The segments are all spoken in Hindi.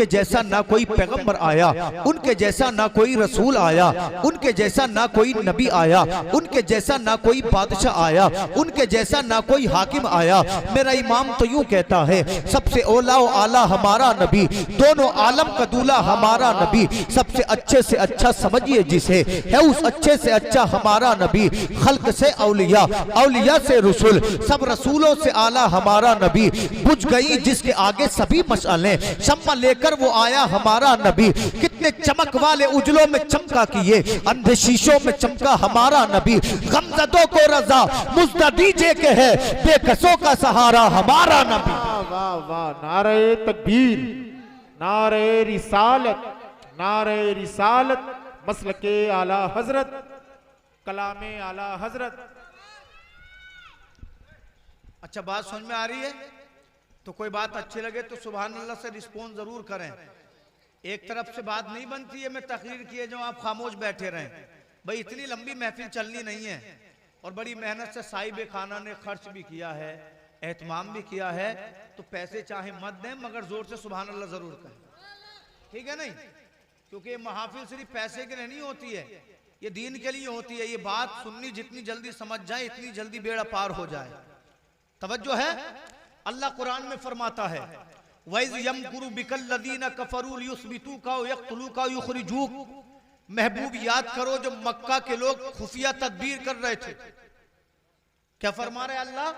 उनके जैसा ना कोई पैगंबर आया, उनके जैसा ना कोई रसूल आया, उनके जैसा ना कोई नबी आया, उनके जैसा ना कोई बादशाह आया, उनके जैसा ना कोई हाकिम आया। मेरा इमाम तो यूं कहता है, सबसे औला व आला हमारा नबी, दोनों आलम का दूल्हा हमारा नबी, सबसे अच्छे से अच्छा समझिए जिसे, है उस अच्छे से अच्छा हमारा नबी। खल्क से औलिया, औलिया से रसूल, सब रसूलों से आला हमारा नबी। बुझ गई जिसके आगे सभी मशालें, शम्मा लेकर वो आया हमारा नबी। कितने चमक वाले उजलों में चमका किए, अंधे शीशों में चमका हमारा नबी। गमजदों को रजा मुज्दा दीजिए के है, बेकसों का सहारा हमारा नबी। वाह वाह, नारे तकबीर, नारे रिसालत, नारे रिसालत, मसलके आला हजरत, कलामे आला हजरत। अच्छा, बात समझ में आ रही है? तो कोई बात अच्छी लगे तो सुभान अल्लाह से रिस्पॉन्स जरूर करें। एक तरफ से बात नहीं बनती है मैं तकरीर किए जो आप खामोश बैठे रहें। भाई इतनी लंबी महफिल चलनी नहीं है, और बड़ी मेहनत से साहिब खाना ने खर्च भी किया है, एहतमाम भी किया है, तो पैसे चाहे मत दें मगर जोर से सुभान अल्लाह जरूर करें, ठीक है नहीं? क्योंकि ये महफिल सिर्फ पैसे के लिए नहीं होती है, ये दीन के लिए होती है। ये बात सुननी जितनी जल्दी समझ जाए इतनी जल्दी बेड़ा पार हो जाए। तवज्जो है? अल्लाह कुरान में फरमाता है, वैज़ यमकुरु बिकल लदीना कफरू लियुस्बितूका व यक़्तुलूका व युख़रिजूक। महबूब याद करो जो मक्का के लोग खुफिया तदबीर कर रहे थे। क्या फरमा रहे अल्लाह?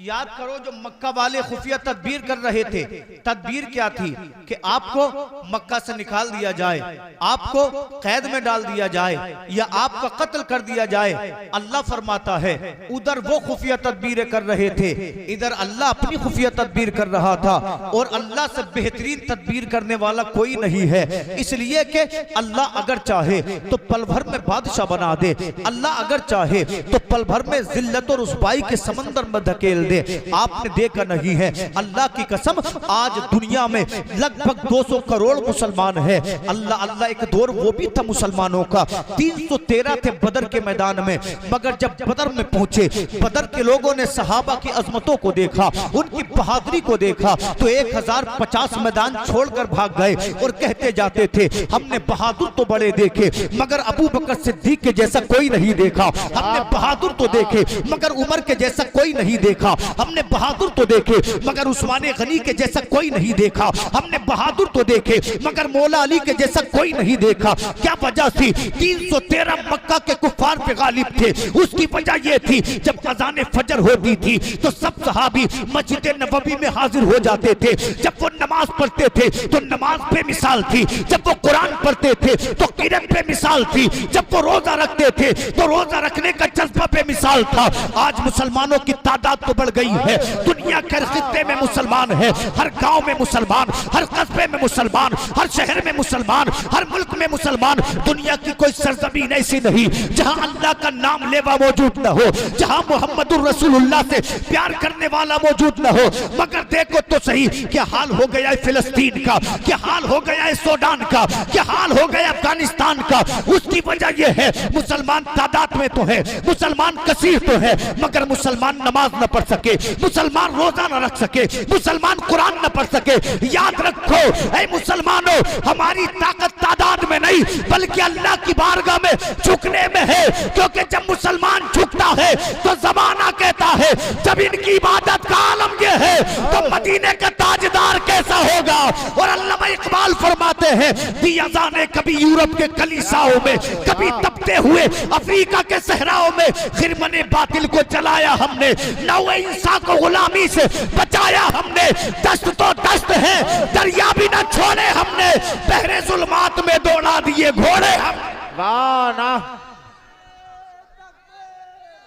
याद करो जो मक्का वाले खुफिया तदबीर कर रहे थे। तदबीर क्या थी? कि आपको मक्का से निकाल दिया जाए, आपको कैद में डाल दिया जाए, या आपका कत्ल कर दिया जाए। अल्लाह फरमाता है उधर वो खुफिया तदबीरें कर रहे थे, इधर अल्लाह अपनी खुफिया तदबीर कर रहा था। और अल्लाह से बेहतरीन तदबीर करने वाला कोई नहीं है, इसलिए कि अल्लाह अगर चाहे तो पल भर में बादशाह बना दे, अल्लाह अगर चाहे तो पल भर में जिल्लत और रुसवाई के समंदर में धकेल दे। आपने देखा नहीं है, अल्लाह की कसम आज दुनिया में लगभग 200 करोड़ मुसलमान है। अल्लाह अल्लाह, एक दौर वो भी था मुसलमानों का, 313 थे बदर के मैदान में, मगर जब बदर में पहुंचे, बदर के लोगों ने सहाबा की अजमतों को देखा, उनकी बहादुरी को देखा, तो 1050 मैदान छोड़कर भाग गए और कहते जाते थे हमने बहादुर तो बड़े देखे मगर अबू बकर सिद्दीक के जैसा कोई नहीं देखा, हमने बहादुर तो देखे मगर उमर के जैसा कोई नहीं देखा, हमने बहादुर तो देखे मगर उस्मान गनी के जैसा कोई नहीं देखा, हमने बहादुर तो देखे मगर मौला अली के जैसा कोई नहीं देखा। क्या वजह थी? 313 मक्का के कुफार पे गालिब थे। उसकी वजह यह थी जब अज़ान फजर होती थी तो सब सहाबी मस्जिद नबवी में हाजिर हो जाते थे। जब वो नमाज पढ़ते थे तो नमाज पे मिसाल थी, जब वो कुरान पढ़ते थे तो किरत पे मिसाल थी, जब वो रोजा रखते थे तो रोजा रखने का जज्बा पे मिसाल था। आज मुसलमानों की तादाद तो बढ़ गई है, दुनिया के हर खित्ते में मुसलमान है, हर गांव में मुसलमान, हर कस्बे में मुसलमान, हर शहर में मुसलमान, हर मुल्क में मुसलमान। दुनिया की कोई सरजमीन ऐसी नहीं जहां अल्लाह का नाम लेवा मौजूद न हो, जहां मोहम्मदुर रसूलुल्लाह से प्यार करने वाला मौजूद न हो। मगर देखो तो सही क्या हाल हो गया है फिलिस्तीन का, क्या हाल हो गया है सूडान का, क्या हाल हो गया अफगानिस्तान का। उसकी वजह यह है मुसलमान तादाद में तो है, मुसलमान कसीर तो है, मगर मुसलमान नमाज न पढ़ सके, मुसलमान रोजा न रख सके, मुसलमान कुरान न पढ़ सके। याद रखो ऐ मुसलमानों, हमारी ताकत तादाद में नहीं बल्कि अल्लाह की बारगाह में झुकने में है। क्योंकि जब मुसलमान झुकता है तो जमाना कहता है जब इनकी इबादत का आलम यह है तो मदीने का ताजदार कैसा होगा। और अल्लामा इकबाल फरमाते हैं दी अज़ाने कभी यूरोप के कलीसाओं में, कभी तपते हुए अफ्रीका के सहराओं में खिरमने बातिल को जलाया हमने, नौ इंसान को गुलामी से बचाया हमने। दस्त तो दस्त है, दरिया भी न छोड़े हमने, बहरे जुल्मात में दौड़ा दिए घोड़े हम। वाह ना,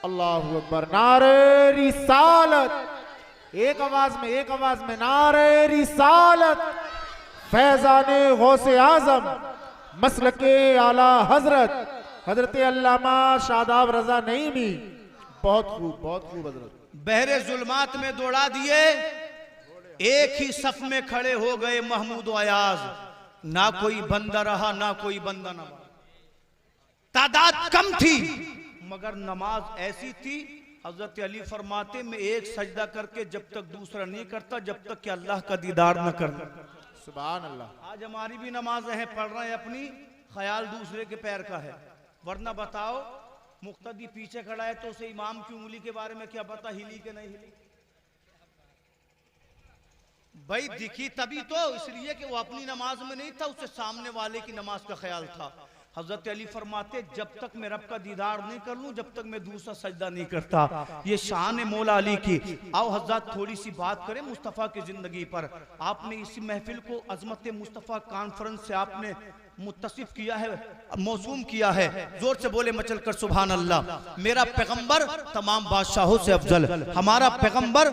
अल्लाहु अकबर, नारे रिसालत, एक आवाज में नारे रिसालत, फैजाने गौसे आजम, मसलके आला हजरत हजरत अल्लामा शादाब रजा नईमी। बहुत खूब हजरत। बहरे जुल्मात में दौड़ा दिए, एक ही सफ में खड़े हो गए महमूद अयाज, ना कोई बंदा रहा ना कोई बंदा न। तादाद कम थी मगर नमाज ऐसी थी, हजरत अली फरमाते मैं एक सजदा करके जब तक दूसरा नहीं करता जब तक कि अल्लाह का दीदार न करना। सुभान अल्लाह। आज हमारी भी नमाज है, पढ़ रहे हैं अपनी, ख्याल दूसरे के पैर का है। वरना बताओ, मुक्तदी पीछे खड़ा है तो उसे इमाम की उंगली के बारे में क्या पता हिली के नहीं हिली? भाई दिखी तभी तो, इसलिए कि वो अपनी नमाज में नहीं था, उससे सामने वाले की नमाज का ख्याल था। हजरत अली फरमाते, जब तक मैं रब का दीदार नहीं कर लूं, जब तक मैं दूसरा सजदा नहीं करता। ये शान है मौला अली की। आओ हजरत थोड़ी सी बात करें मुस्तफ़ा की जिंदगी पर। आपने इसी महफिल को अजमत मुस्तफ़ा कॉन्फ्रेंस से आपने मुत्तसिफ किया है, मौसूम किया है। जोर से बोले मचल कर सुभान अल्लाह। मेरा पैगंबर तमाम बादशाहों से अफजल, हमारा पैगंबर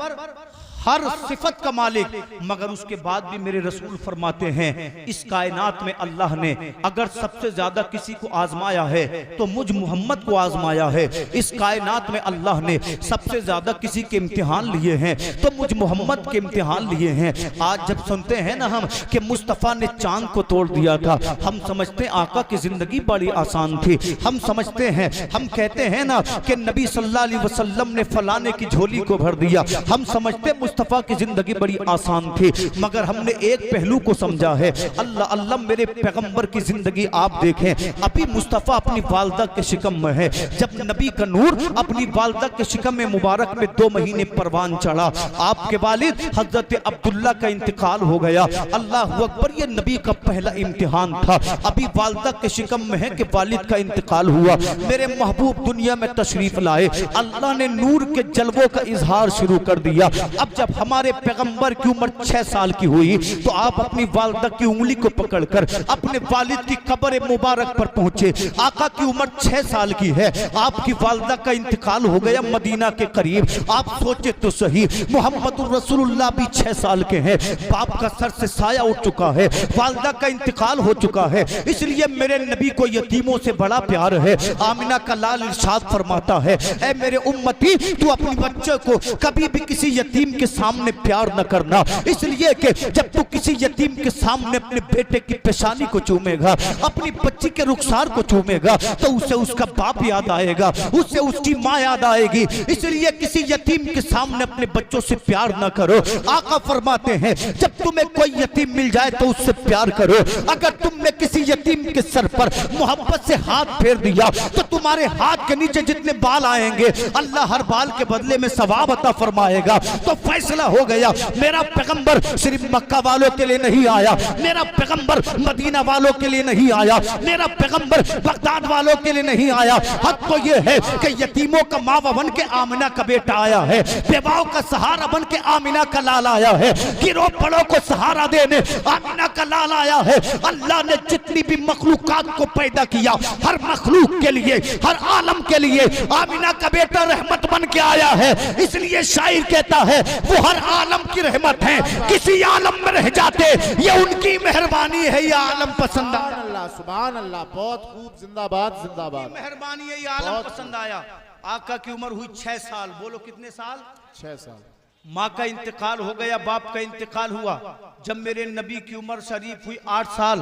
हर सिफत का मालिक, मगर उसके बाद भी मेरे रसूल फरमाते हैं, इस कायनात में अल्लाह ने अगर सबसे ज्यादा किसी को आजमाया है तो मुझ मोहम्मद को आजमाया है। इस कायनात में अल्लाह ने सबसे ज्यादा किसी के इम्तिहान लिए हैं तो मुझ मोहम्मद के इम्तिहान लिए हैं। आज जब सुनते हैं ना हम कि मुस्तफ़ा ने चांद को तोड़ दिया था, हम समझते हैं आका की जिंदगी बड़ी आसान थी। हम समझते हैं, हम कहते हैं ना कि नबी सल्लल्लाहु अलैहि वसल्लम ने फलाने की झोली को भर दिया। हम समझते मुस्तफ़ा की जिंदगी बड़ी आसान थी, मगर हमने एक पहलू को समझा है। अल्लाह अल्लाह मेरे पैगंबर की जिंदगी आप देखें, अभी मुस्तफ़ा अपनी वालदा के शिकम में है। जब नबी का नूर अपनी वालदा के शिकम में मुबारक में 2 महीने परवान चढ़ा, आपके वालिद हजरत अब्दुल्ला का इंतकाल हो गया। अल्लाह अकबर, ये नबी का पहला इम्तिहान था। अभी वालदा के शिकम में है कि वालिद का इंतकाल हुआ। मेरे महबूब दुनिया में तशरीफ लाए, अल्लाह ने नूर के जलवों का इजहार शुरू कर दिया। अब जब हमारे पैगंबर की उम्र 6 साल की हुई तो आप अपनी वालदा की उंगली को पकड़कर अपने वालिद की कब्र मुबारक पर पहुंचे। आका की उम्र 6 साल की है, आपकी वालदा का इंतकाल हो गया मदीना के करीब। आप सोचे तो सही, मोहम्मदुर रसूलुल्लाह भी 6 साल के हैं। बाप का सर से साया उठ चुका है, वालदा का इंतकाल हो चुका है। इसलिए मेरे नबी को यतीमों से बड़ा प्यार है। आमिना का लाल इरशाद फरमाता है, ऐ मेरे उम्मती, तू अपने बच्चे को कभी भी किसी यतीम के सामने प्यार न करना, इसलिए कि जब तू किसी यतीम के सामने अपने बेटे की पेशानी को चूमेगा, अपनी बच्ची के रुखसार को चूमेगा, तो उसे उसका बाप याद आएगा, उससे उसकी माँ याद आएगी। इसलिए किसी यतीम के सामने अपने बच्चों से प्यार न करो। आका फरमाते हैं, जब तुम्हें कोई यतीम मिल जाए तो उससे प्यार करो। अगर तुमने किसी यतीम के सर पर मोहब्बत से हाथ फेर दिया तो तुम्हारे हाथ के नीचे जितने बाल आएंगे, अल्लाह हर बाल के बदले में सवाब अता फरमाएगा। तो फैसला हो गया, मेरा पैगंबर सिर्फ मक्का वालों के लिए नहीं आया, मेरा पैगंबर मदीना वालों के लिए नहीं आया, मेरा पैगंबर बगदाद वालों के लिए नहीं आया। हक तो ये है कि यतीमों का मावा बन के आमिना का बेटा आया है, बेवाओं का सहारा बन के आमिना का लाल आया है, गिरोह बड़ों को सहारा देने आमिना का लाल आया है। अल्लाह ने जितनी भी मखलूकात को पैदा किया, हर मखलूक के लिए, हर आलम के लिए आमिना का बेटा रहमत बन के आया है। इसलिए शायर कहता है, वो हर आलम की रहमत है, किसी आलम में रह जाते ये उनकी मेहरबानी है, ये आलम पसंद आया। सुभान अल्लाह, बहुत खूब, जिंदाबाद जिंदाबाद। मेहरबानी है, ये आलम पसंद आया। आका की उम्र हुई 6 साल। बोलो कितने साल? 6 साल। माँ का इंतकाल हो गया, बाप का इंतकाल हुआ। जब मेरे नबी की उम्र शरीफ हुई 8 साल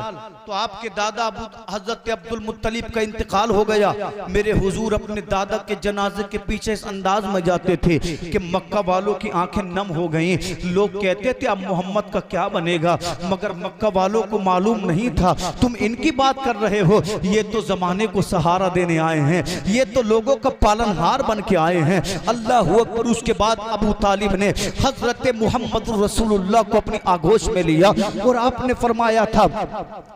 तो आपके दादा हजरत अब्दुल मुत्तलिब का इंतकाल हो गया। मेरे हुजूर अपने दादा के जनाजे के पीछे इस अंदाज में जाते थे कि मक्का वालों की आंखें नम हो गईं। लोग कहते थे अब मोहम्मद का क्या बनेगा, मगर मक्का वालों को मालूम नहीं था तुम इनकी बात कर रहे हो, ये तो जमाने को सहारा देने आए हैं, ये तो लोगों का पालनहार बन के आए हैं। अल्लाह अकबर। उसके बाद अबू तालिब ने हजरत मोहम्मद रसूलुल्लाह को अपनी आगोश में लिया और आपने फरमाया था,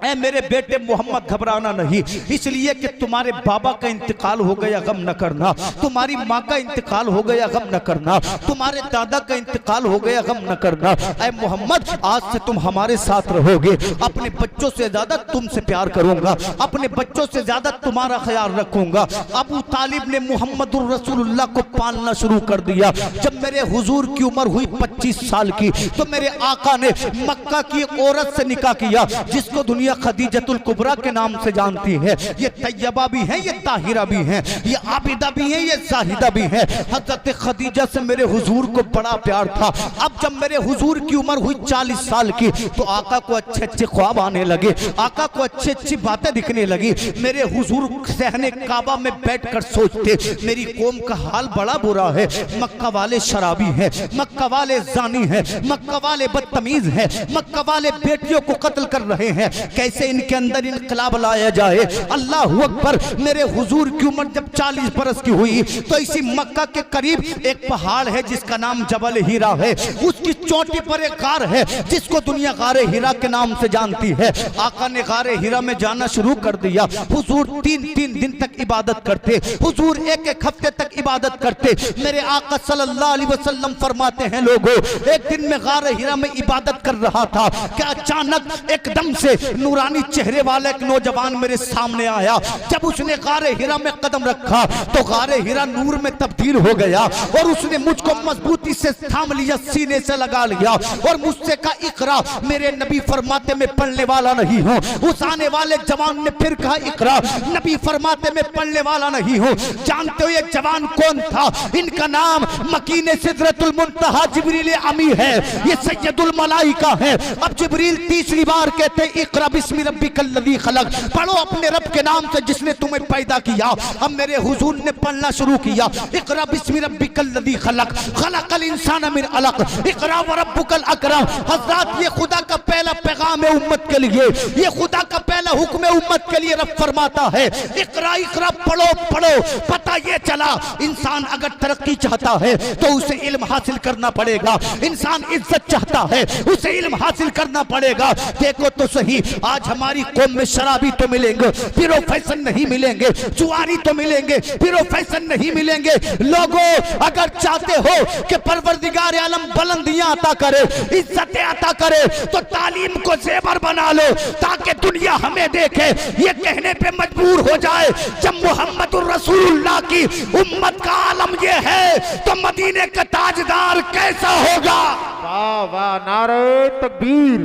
ऐ मेरे बेटे मोहम्मद घबराना नहीं, इसलिए कि तुम्हारे बाबा का इंतकाल हो गया गम न करना, तुम्हारी माँ का इंतकाल हो गया गम न करना, तुम्हारे दादा का इंतकाल हो गया गम न करना। ऐ मोहम्मद, आज से तुम हमारे साथ रहोगे, अपने बच्चों से ज्यादा तुमसे प्यार करूंगा, अपने बच्चों से ज्यादा तुम्हारा ख्याल रखूंगा। अबू तालिब ने मोहम्मद रसूलुल्लाह को पालना शुरू कर दिया। जब मेरे हुजूर की उम्र हुई 25 साल की तो मेरे आका ने मक्का की एक औरत से निकाह किया जिसको दुनिया खदीजतुल कुबरा के नाम से जानती है। ये तैयबा भी है, ये ताहिरा भी है, ये आबिदा भी है, ये जाहिदा भी है। हजरत खदीजा से मेरे हुजूर को बड़ा प्यार था। अब जब मेरे हुजूर की उम्र हुई 40 साल की तो आका को अच्छे अच्छे ख्वाब आने लगे, आका को अच्छी अच्छी बातें दिखने लगी। मेरे हुजूर सहने काबा में बैठकर सोचते, मेरी कौम का हाल बड़ा बुरा है, मक्का वाले शराबी हैं, मक्का वाले जानी हैं, मक्का वाले बदतमीज हैं, मक्का वाले बेटियों को कत्ल कर रहे हैं। कैसे इनके अंदर इनकलाब लाया जाए। अल्लाह अकबर। मेरे हुजूर की उम्र जब 40 बरस की हुई तो इसी मक्का के करीब एक पहाड़ है जिसका नाम जबल हीरा है। उसकी चोटी पर एक गार है जिसको दुनिया गारे हीरा के नाम से जानती है। आका ने गारे हीरा में जाना शुरू कर दिया। हुजूर 3-3 दिन तक इबादत करते, हुजूर 1-1 हफ्ते तक इबादत करते। मेरे आका सल्लल्लाहु अलैहि वसल्लम फरमाते हैं, लोगों एक दिन में गारे हीरा में इबादत कर रहा था कि अचानक एकदम से नूरानी चेहरे वाला एक नौजवान मेरे सामने आया। जब उसने गारे हीरा में कदम रखा तो गारे हीरा नूर में तब्दील हो गया और उसने मुझको मजबूती से थाम लिया, सीने से लगा लिया और मुझसे कहा, इकरा। मेरे नबी फरमाते मैं पढ़ने वाला नहीं हूँ। उस आने वाले जवान ने फिर कहा, इकरा। नबी फरमाते मैं पढ़ने वाला नहीं हूँ। जानते हो ये जवान कौन था? इनका नाम मकीने सिदरतुल मुंतहा जिब्रील अमी है। ये सैयदुल मलाइका है। अब जिब्रील तीसरी बार कहते, इकरा बिस्मि रब्बिकल लज़ी खलक। पढ़ो अपने रब के नाम से जिसने तुम्हें पैदा किया। अब मेरे हुजूर ने पढ़ना शुरू किया, इकरा बिस्मि रब्बिकल लज़ी खलक, खलकल इंसान मिन अलक, इकरा व रब्बुकल अकरम। हज़रात ये खुदा का पहला पैगाम है उम्मत के लिए, ये खुदा का पहला हुक्म है उम्मत के लिए। रब फरमाता है, इकरा इकरा, पढ़ो पढ़ो। पता ये चला इंसान अगर तरक्की चाहता है तो उसे इल्म हासिल करना पड़ेगा। इंसान इज्जत चाहता है उसे इल्म हासिल करना पड़ेगा। देखो तो सही, आज हमारी कौम में शराबी तो मिलेंगे, प्रोफेशन नहीं मिलेंगे, जुआरी तो मिलेंगे, प्रोफेशन नहीं मिलेंगे। लोगों अगर चाहते हो कि परवरदिगार आलम बुलंदियां अता करे, इज्जतें अता करे, तो तालीम को जेवर बना लो ताकि दुनिया हमें देखे। ये कहने पे मजबूर हो जाए, जब मुहम्मदुर रसूलुल्लाह की उम्मत का आलम ये है तो मदीने का ताजदार कैसा होगा। वाह वाह, नारे तकबीर,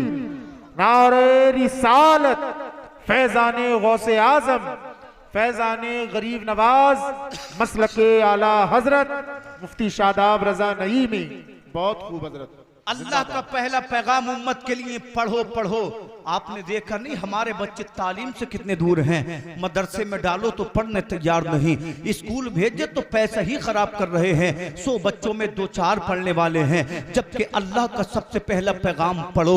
नारे रिसालत, फैजाने गौसे आजम, फैजाने गरीब नवाज, मसलके आला हजरत मुफ्ती शादाब रजा नईमी। बहुत खूब हजरत। अल्लाह का पहला पैगाम उम्मत के लिए, पढ़ो पढ़ो। आपने देखा नहीं हमारे बच्चे तालीम से कितने दूर हैं। मदरसे में डालो तो पढ़ने तैयार नहीं, स्कूल भेजे तो पैसा ही खराब कर रहे हैं। 100 बच्चों में 2-4 पढ़ने वाले हैं, जबकि अल्लाह का सबसे पहला पैगाम पढ़ो।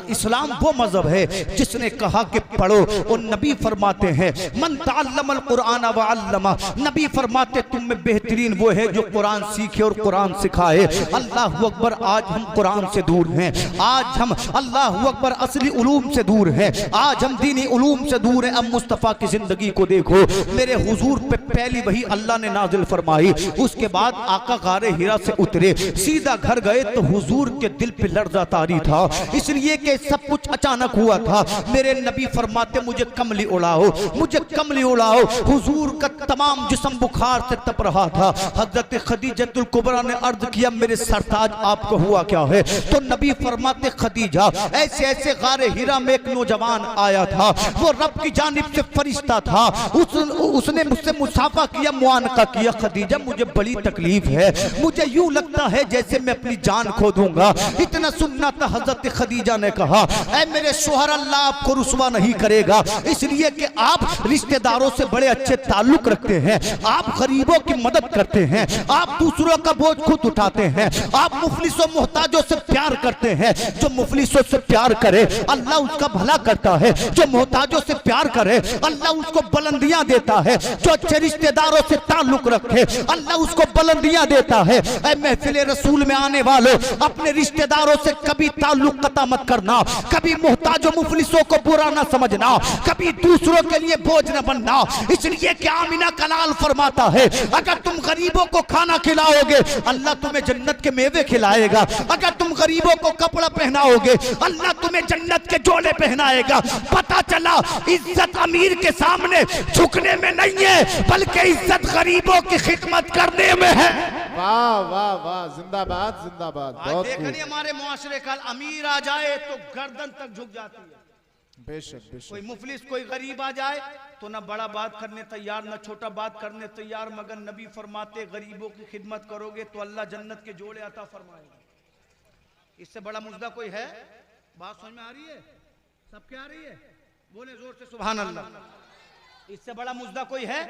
इस्लाम वो मजहब है जिसने कहा कि पढ़ो। और नबी फरमाते हैं, मन तअल्लमल कुरान व अल्लमा। नबी फरमाते तुम में बेहतरीन वो है जो कुरान सीखे और कुरान सिखाए। अल्लाह अकबर। आज हम कुरान से दूर हैं, आज हम अल्लाह अकबर असली उलूम से दूर हैं, आज हम दीनी उलूम से दूर हैं। अब मुस्तफ़ा की जिंदगी को देखो, मेरे हुजूर पे पहली वही अल्लाह ने नाजिल फरमाई। उसके बाद आका गारे हीरा से उतरे, सीधा घर गए तो हुजूर के दिल पे लर्जा तारी था, इसलिए कि सब कुछ अचानक हुआ था। मेरे नबी फरमाते मुझे कमली उड़ाओ, मुझे कमली उड़ाओ। हुजूर का तमाम जिस्म बुखार से तप रहा था। हजरत खदीजतुल कुबरा ने अर्ज किया, मेरे सरताज आपको हुआ क्या है? तो नबी फरमाते, खदीजा ऐसे ऐसे गारे हीरा में एक नौजवान आया था, वो रब की जानिब से फरिश्ता था। उसने मुझसे मुसाफा किया, मुआनका किया। खदीजा मुझे बड़ी तकलीफ है, मुझे यूं लगता है जैसे मैं अपनी जान खो दूंगा। इतना सुनना था। हजरत खदीजा ने कहा, ऐ मेरे शोहर, अल्लाह आपको रुसवा नहीं करेगा, इसलिए कि आप रिश्तेदारों से बड़े अच्छे ताल्लुक रखते हैं, आप गरीबों की मदद करते हैं, आप दूसरों का बोझ खुद उठाते हैं, आप मुफलिसों मोहताजों से प्यार करते हैं। जो मुफलिसों से प्यार करे अल्लाह उसका भला करता है, जो मोहताजों से प्यार करे अल्लाह उसको बुलंदियां देता है, जो अच्छे रिश्तेदारों से ताल्लुक रखे अल्लाह उसको बुलंदियां देता है। ऐ महफिल रसूल में आने वालों, अपने रिश्तेदारों से कभी ताल्लुक कता मत करना, कभी मोहताजों मुफलिसों को बुरा ना समझना, कभी दूसरों के लिए बोझ न बनना। इसलिए कि आमिना कलाल फरमाता है, अगर तुम गरीबों को खाना खिलाओगे अल्लाह तुम्हें जन्नत के मेवे खिलाएगा, अगर तुम गरीबों को कपड़ा पहनाओगे अल्लाह तुम्हें जन्नत के जोड़े पहनाएगा। पता चला इज्जत अमीर के सामने झुकने में नहीं है, बल्कि इज्जत गरीबों की खिदमत करने में है। वाह वाह वाह, जिंदाबाद जिंदाबाद। बहुत देखिए हमारे मुआशरे का अमीर आ जाए तो गर्दन तक झुक जाती है। बेशक बेशक। कोई मुफलिस कोई गरीब आ जाए तो ना बड़ा बात करने तैयार, ना छोटा बात करने तैयार, मगर नबी फरमाते गरीबों की खिदमत करोगे तो अल्लाह जन्नत के जोड़े अता फरमाएगा। इससे बड़ा मुद्दा कोई है? बात समझ में आ रही है? सबके आ रही है? बोले जोर से सुभान अल्लाह। इससे बड़ा मुद्दा कोई है?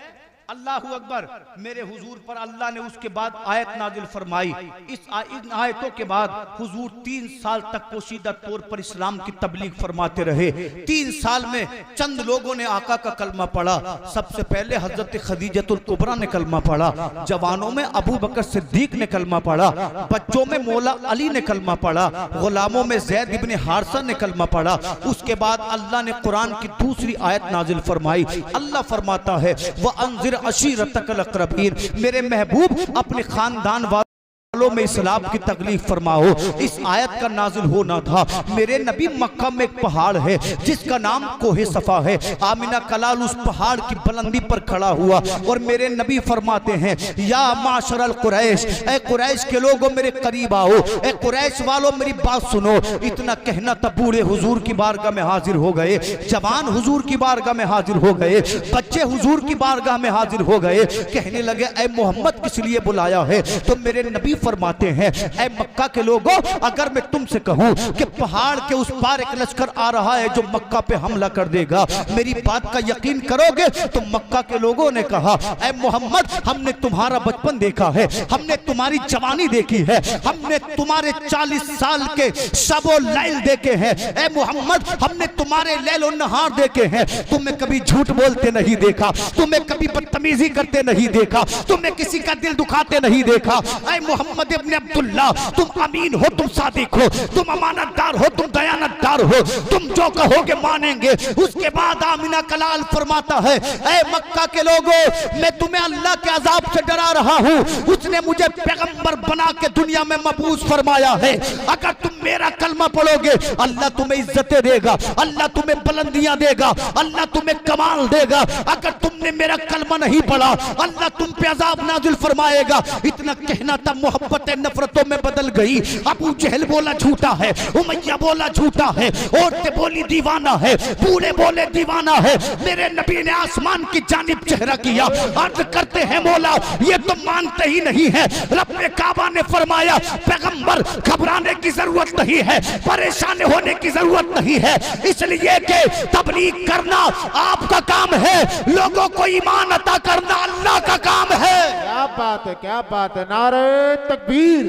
अल्लाहु अकबर। मेरे हुजूर पर अल्लाह ने उसके बाद आयत नाजिल फरमाई। इन आयतों के बाद हुजूर 3 साल तक पोशीदा तौर पर इस्लाम की तबलीग फरमाते रहे। 3 साल में चंद लोगों ने आका का कलमा पढ़ा। सबसे पहले हजरत खदीजतुल कुबरा ने कलमा पढ़ा, जवानों में अबू बकर सिद्दीक ने कलमा पढ़ा, बच्चों में मौला अली ने कलमा पढ़ा, गुलामों में ज़ैद इब्ने हारिसा ने कलमा पढ़ा। उसके बाद अल्लाह ने कुरान की दूसरी आयत नाजिल फरमाई। अल्लाह फरमाता है वह अंजिर अशीरतकल अक़रबीन, मेरे महबूब अपने खानदान वालों में इस्लाम की तकलीफ फरमाओ। इस आयत का नाजिल होना था। मेरे नबी मक्का में एक पहाड़ है जिसका नाम कोहे सफा है। आमिना कलाल उस पहाड़ की बुलंदी पर खड़ा हुआ और मेरे नबी फरमाते हैं या माशरल कुरैश, ए कुरैश के लोगों मेरे करीब आओ, ए कुरैश वालों मेरी बात सुनो। इतना कहना तब बूढ़े हुजूर की बारगाह में हाजिर हो गए, जवान हुजूर की बारगाह में हाजिर हो गए, बच्चे हुजूर की बारगाह में हाजिर हो गए। कहने लगे ए मोहम्मद किस लिए बुलाया है? तो मेरे नबी फरमाते हैं ऐ मक्का के लोगों, अगर मैं तुमसे कहूं कि पहाड़ के उस पार एक लश्कर आ रहा है जो मक्का पे हमला कर देगा, मेरी बात का यकीन करोगे? तो मक्का के लोगों ने कहा ऐ मोहम्मद, हमने तुम्हारा बचपन देखा है, हमने तुम्हारी जवानी देखी है, हमने तुम्हारे 40 साल के शबो लैल देखे हैं। ऐ मोहम्मद, हमने तुम्हारे लैलो नहार देखे हैं। तुम्हें कभी झूठ बोलते नहीं देखा, तुम्हें कभी बदतमीजी करते नहीं देखा, तुमने किसी का दिल दुखाते नहीं देखा। ऐ मोहम्मद इब्ने अब्दुल्ला, तुम अमीन हो, तुम सादिक हो, तुम अमानतदार हो, तुम दयानतदार हो, तुम जो कहोगे मानेंगे। उसके बाद आमिना कलाल फरमाता है ऐ मक्का के लोगों, मैं तुम्हें अल्लाह के अजाब से डरा रहा हूँ। उसने मुझे पैगंबर बना के दुनिया में मबूस फरमाया है। अगर तुम मेरा कलमा पढ़ोगे अल्लाह तुम्हें इज्जतें देगा, अल्लाह तुम्हें बुलंदियां देगा, अल्लाह तुम्हें कमाल देगा। अगर तुमने मेरा कलमा नहीं पढ़ा अल्लाह तुम पे अजाब नाजिल फरमाएगा। इतना कहना था, मोहब्बत नफरतों में बदल गई। अबू जहल बोला झूठा है, उमैया बोला झूठा है, औरतें बोली दीवाना है, बूढ़े बोले दीवाना है। मेरे नबी ने आसमान की जानिब चेहरा किया, अर्ज करते हैं मौला ये तो मानते ही नहीं है। रब्बे काबा ने फरमाया पैगंबर घबराने की जरूरत नहीं है, परेशान होने की जरूरत नहीं है, इसलिए कि तबलीग करना आपका काम है, लोगों को ईमान अता करना अल्लाह का काम है। क्या बात है, क्या बात है, नारे तकबीर।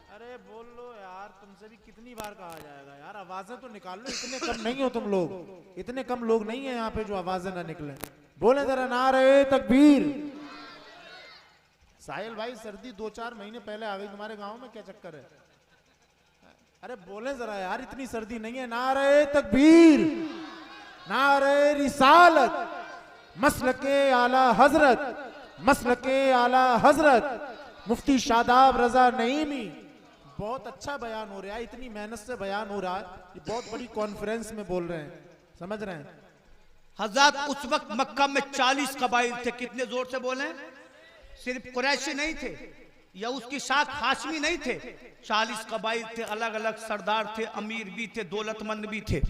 अरे बोल लो यार, तुमसे भी कितनी बार कहा जाएगा यार, आवाजें तो निकाल लो। इतने कम नहीं हो तुम लोग, इतने कम लोग नहीं है यहाँ पे जो आवाजें ना निकले। बोले जरा नारे तकबीर। साहिल भाई, सर्दी 2-4 महीने पहले आ गई तुम्हारे गांव में, क्या चक्कर है? अरे बोले जरा यार, इतनी सर्दी नहीं है। नारे तकबीर, नारे रिसालत, मसलके आला हजरत, मसलके आला हजरत मुफ्ती शादाब रजा नईमी। बहुत अच्छा बयान हो रहा है, इतनी मेहनत से बयान हो रहा है, ये बहुत बड़ी कॉन्फ्रेंस में बोल रहे हैं, समझ रहे हैं? हज़रत उस वक्त मक्का में 40 कबाइल थे। कितने जोर से बोले? सिर्फ कुरैशी नहीं थे या उसकी शाख हाशमी नहीं थे, 40 कबाइल थे, अलग अलग सरदार थे, अमीर भी थे, दौलतमंद भी थे।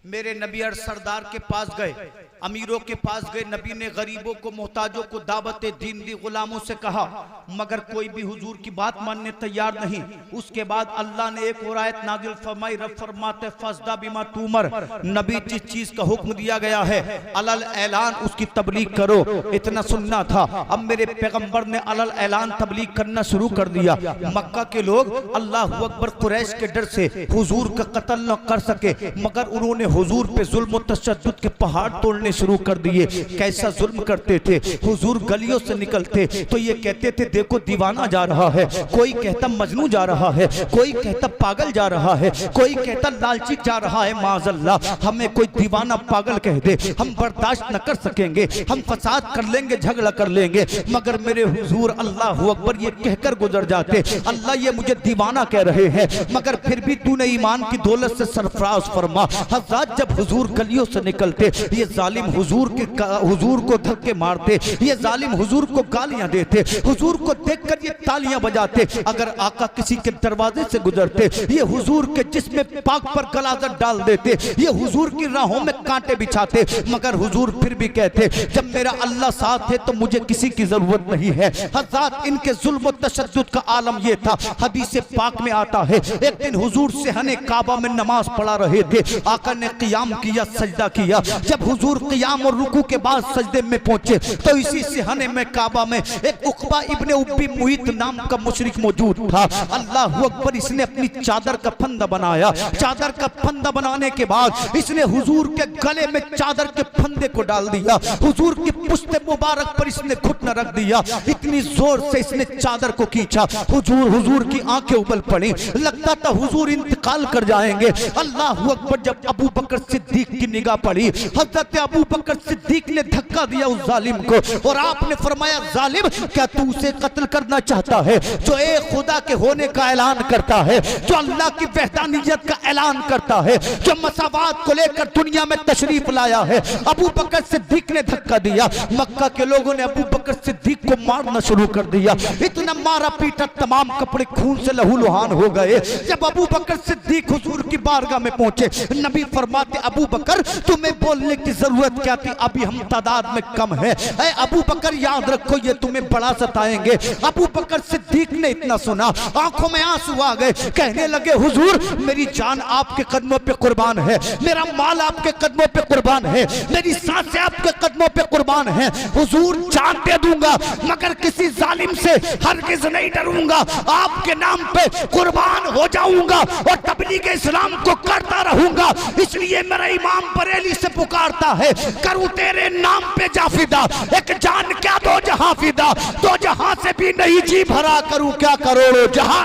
मेरे नबी हर सरदार के पास गए, अमीरों के पास गए। नबी ने गरीबों को, मोहताजों को दावत दीन दी, गुलामों से कहा, मगर कोई भी हुजूर की बात मानने तैयार नहीं। उसके बाद अल्लाह ने एक और आयत नाजिल फरमाई। रब फरमाते फस्दा बिमा तुमर, नबी जिस चीज का हुक्म दिया गया है अलल ऐलान उसकी तबलीग करो। इतना सुनना था। अब मेरे पैगंबर ने अलल ऐलान तबलीग करना शुरू कर दिया। मक्का के लोग अल्लाह अकबर कुरैश के डर से हुजूर का कत्ल न कर सके, मगर उन्होंने हुजूर पे जुल्म और तशद्दुद के पहाड़ तोड़ने शुरू कर दिए। कैसा जुल्म करते थे, हुजूर गलियों से निकलते तो ये कहते थे देखो दीवाना जा रहा है, कोई कहता मजनू जा रहा है, कोई कहता पागल जा रहा है, कोई कहता लालची जा रहा है। माज़अल्लाह, हमें कोई दीवाना पागल कह दे हम बर्दाश्त न कर सकेंगे, हम फसाद कर लेंगे, झगड़ा कर लेंगे। मगर मेरे हुजूर अल्लाह अकबर ये कहकर गुजर जाते, अल्लाह ये मुझे दीवाना कह रहे हैं, मगर फिर भी तूने ईमान की दौलत से सरफराज फरमा। हज़रत जब हुजूर गलियों से निकलते ये जालिम हुजूर को धक्के मारते, ये जालिम हुजूर को गालियां देते, हुजूर को देखकर ये तालियां बजाते। अगर आका किसी के दरवाजे से गुजरते ये हुजूर के जिस्म पाक पर गलाजत डाल देते, ये हुजूर की राहों में कांटे बिछाते। मगर हुजूर फिर भी कहते जब मेरा अल्लाह साथ है तो मुझे किसी की जरूरत नहीं है। हज़रत इनके जुल्म और तशद्दुद का आलम ये था। हदीस पाक में आता है एक दिन हुजूर सहने काबा में नमाज पढ़ा रहे थे, आका ने ने क़ियाम किया, सजदा किया। जब हुजूर क़ियाम और रुकू के बाद सजदे में पहुंचे तो इसी सिहने में काबा में एक उक़बा इब्ने उब्बी मुईत नाम का मुशरिक मौजूद था। अल्लाहु अकबर, इसने अपनी चादर का फंदा बनाया। चादर का फंदा बनाने के बाद इसने हुजूर के गले में चादर के फंदे को डाल दिया। हुजूर की पुश्ते मुबारक पर इसने घुटना रख दिया। इतनी जोर से इसने चादर को खींचा, हुजूर की आंखें उबल पड़ी। लगता था हुजूर इंतकाल कर जाएंगे। अल्लाहु अकबर, जब अबू बकर सिद्दीक की निगाह पड़ी, हजरत अबू बकर सिद्दीक ने धक्का दिया उस जालिम को और आपने फरमाया, जालिम, क्या तू उसे कत्ल करना चाहता है जो एक खुदा के होने का ऐलान करता है, जो अल्लाह की वहदानियत का ऐलान करता है, जो मसावात को लेकर दुनिया में तशरीफ लाया है। अबू बकर सिद्दीक ने धक्का दिया। मक्का के लोगों ने अबू बकर सिद्दीक को मारना शुरू कर दिया। इतना मारा पीटा, तमाम कपड़े खून से लहूलुहान हो गए। जब अबू बकर सिद्दीक हुजूर की बारगाह में पहुंचे, नबी फरमाते, अबू बकर, तुम्हें बोलने की जरूरत क्या थी, अभी हम तादाद में कम है। ऐ अबू बकर, याद रखो ये तुम्हें बड़ा सताएंगे। अबू बकर सिद्दीक ने इतना सुना, आंखों में आंसू आ गए। कहने लगे, हुजूर, मेरी जान आपके कदमों पे कुर्बान है, मेरा माल आपके कदमों पे कुर्बान है, मेरी सांसें आपके कदमों पे कुर्बान है। हुजूर, जान दे दूंगा मगर किसी जालिम से हरगिज़ नहीं डरूंगा। आपके नाम पे कुर्बान हो जाऊंगा और तबलीग इस्लाम को करता रहूंगा। इसलिए मेरा इमाम बरेली से पुकारता है, करूं तेरे नाम पे जाफिदा, एक जान क्या दो जहां फिदा, दो जहां से भी नहीं जी भरा, करूं क्या करोड़ों जहां।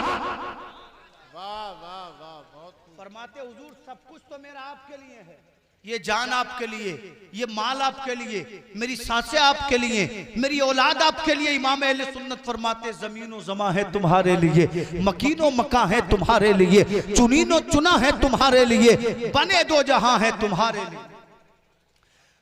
वाह वाह वाह, बहुत फरमाते, हुजूर, सब कुछ तो मेरा आपके लिए है, ये जान आपके लिए, ये माल आपके लिए, मेरी सांसें आपके लिए, मेरी औलाद आपके लिए। इमाम अहले सुन्नत फरमाते, जमीनो जमा है तुम्हारे लिए, मकीनो मका है तुम्हारे लिए, चुनीनो चुना है तुम्हारे लिए, बने दो जहां है तुम्हारे लिए।